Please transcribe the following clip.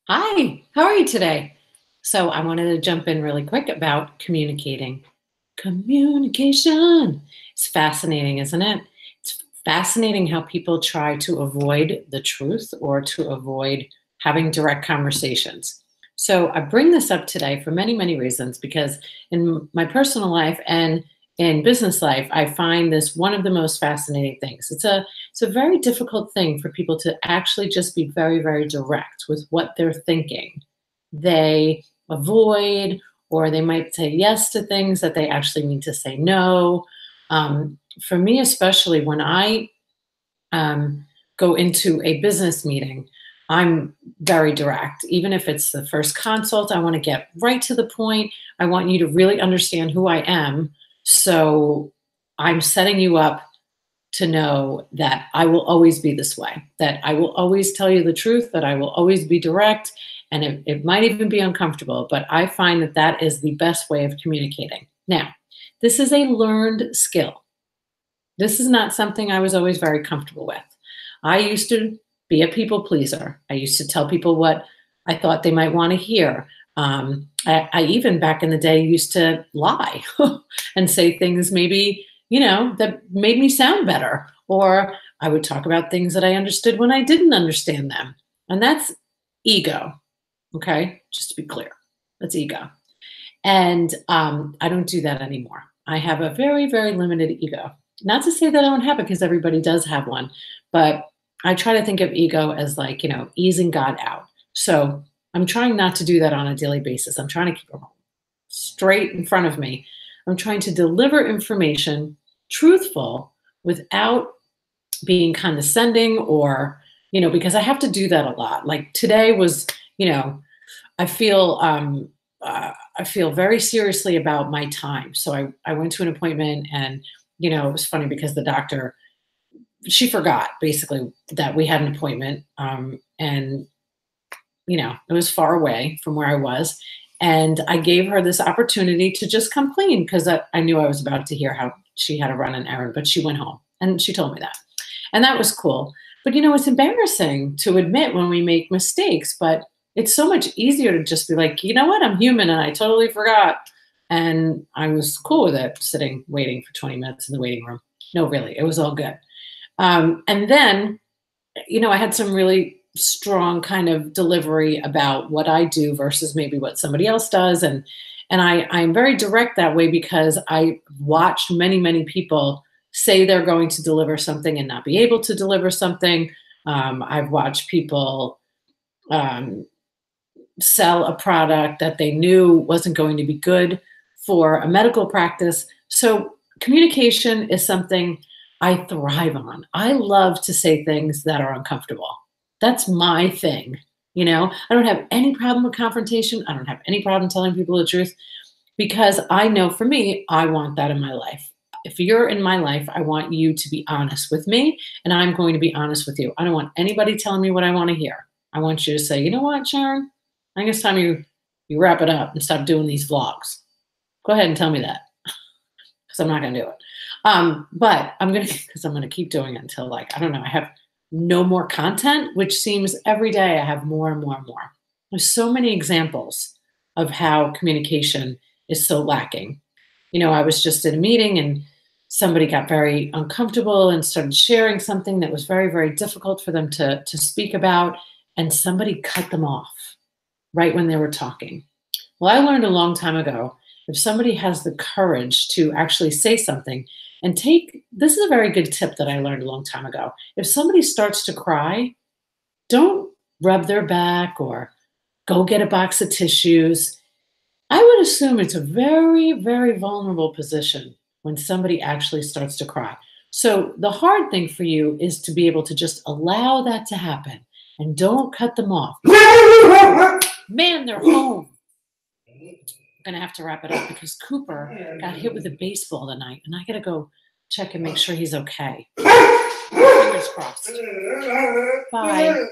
Hi, how are you today? So, I wanted to jump in really quick about communicating. Communication. It's fascinating, isn't it? It's fascinating how people try to avoid the truth or to avoid having direct conversations. So, I bring this up today for many, many reasons because in my personal life and in business life, I find this one of the most fascinating things. It's a very difficult thing for people to actually just be very, very direct with what they're thinking. They avoid, or they might say yes to things that they actually mean to say no. For me, especially when I um, go into a business meeting, I'm very direct. Even if it's the first consult, I want to get right to the point. I want you to really understand who I am. So I'm setting you up to know that I will always be this way, that I will always tell you the truth, that I will always be direct. And it might even be uncomfortable, but I find that that is the best way of communicating. Now, this is a learned skill. This is not something I was always very comfortable with. I used to be a people pleaser. I used to tell people what I thought they might want to hear. I even back in the day used to lie and say things maybe, that made me sound better. Or I would talk about things that I understood when I didn't understand them. And that's ego. Okay. Just to be clear, that's ego. And I don't do that anymore. I have a very, very limited ego. Not to say that I don't have it, because everybody does have one, but I try to think of ego as like, easing God out. So I'm trying not to do that on a daily basis. I'm trying to keep it straight in front of me. I'm trying to deliver information truthful without being condescending or, because I have to do that a lot. Like today was, you know, I feel I feel very seriously about my time. So I went to an appointment, and it was funny because the doctor, she forgot basically that we had an appointment, and it was far away from where I was, and I gave her this opportunity to just come clean because I knew I was about to hear how she had to run an errand, but she went home and she told me that, and that was cool. But it's embarrassing to admit when we make mistakes, but it's so much easier to just be like, you know what, I'm human and I totally forgot. And I was cool with it, sitting waiting for 20 minutes in the waiting room. No, really, it was all good. And then, I had some really strong kind of delivery about what I do versus maybe what somebody else does. And I'm very direct that way because I watched many, many people say they're going to deliver something and not be able to deliver something. I've watched people um, sell a product that they knew wasn't going to be good for a medical practice. So communication is something I thrive on. I love to say things that are uncomfortable. That's my thing. I don't have any problem with confrontation. I don't have any problem telling people the truth because I know for me, I want that in my life. If you're in my life, I want you to be honest with me, and I'm going to be honest with you. I don't want anybody telling me what I want to hear. I want you to say, you know what, Sharon? I think it's time you wrap it up and stop doing these vlogs. Go ahead and tell me that because I'm not going to do it. But because I'm going to keep doing it until I don't know, I have no more content, which seems every day I have more and more and more. There's so many examples of how communication is so lacking. I was just in a meeting and somebody got very uncomfortable and started sharing something that was very, very difficult for them to speak about. And somebody cut them off right when they were talking. Well, I learned a long time ago, if somebody has the courage to actually say something and this is a very good tip that I learned a long time ago. If somebody starts to cry, don't rub their back or go get a box of tissues. I would assume it's a very, very vulnerable position when somebody actually starts to cry. So the hard thing for you is to be able to just allow that to happen and don't cut them off. Man, they're home. I'm gonna have to wrap it up because Cooper got hit with a baseball tonight, and I gotta go check and make sure he's okay. Fingers crossed. Bye.